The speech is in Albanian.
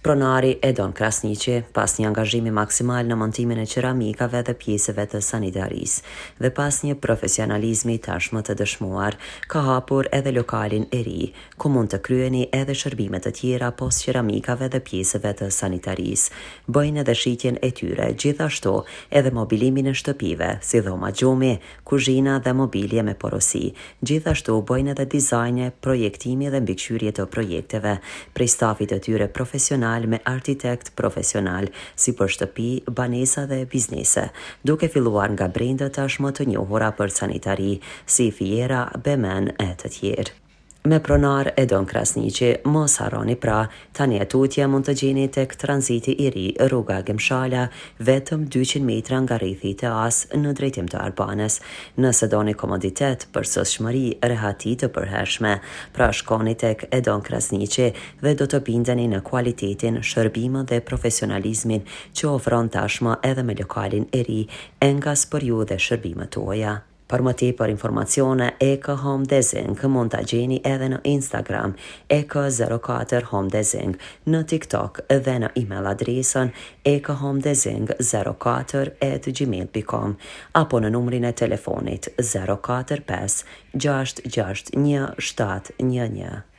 Pronari Edon Krasniqi, pas një angazhimi maksimal në montimin e qeramikave dhe pjesëve të sanitarisë, dhe pas një profesionalizmi tashmë të dëshmuar, ka hapur edhe lokalin e ri, ku mund të kryeni edhe shërbimet të tjera pos qeramikave dhe pjesëve të sanitarisë. Bëjnë edhe shitjen e tyre, gjithashtu edhe mobilimin e shtëpive, si dhoma gjumi, kuzhina dhe mobilje me porosi. Gjithashtu bëjnë edhe dizajne, projektimi dhe mbikëqyrje të projekteve, prej stafit të tyre profesional me architekt profesional, si për shtëpi, banesa dhe biznese, duke filluar nga brenda tashmë të njohura për sanitari, si Fiera, Bemen e të tjerë. Me pronar Edon Krasniqi, mos harroni pra, tani e tutje mund të gjeni tek tranziti i ri rruga Gemshala, vetëm 200 metra nga rrethi të as në drejtim të Arbanes. Nëse doni komoditet, përsosshmëri, rehati të përhershme, pra shkoni tek Edon Krasniqi dhe do të bindeni në kualitetin, shërbimën dhe profesionalizmin që ofron tashmë edhe me lokalin e ri, engas për ju dhe shërbimet tuaja. Për më tepër informacione, EK Home Design mund të gjeni edhe në Instagram, EK04 Home Design, në TikTok dhe në email adresën ekhomedesign04@gmail.com apo në numrin e telefonit 045 661 711.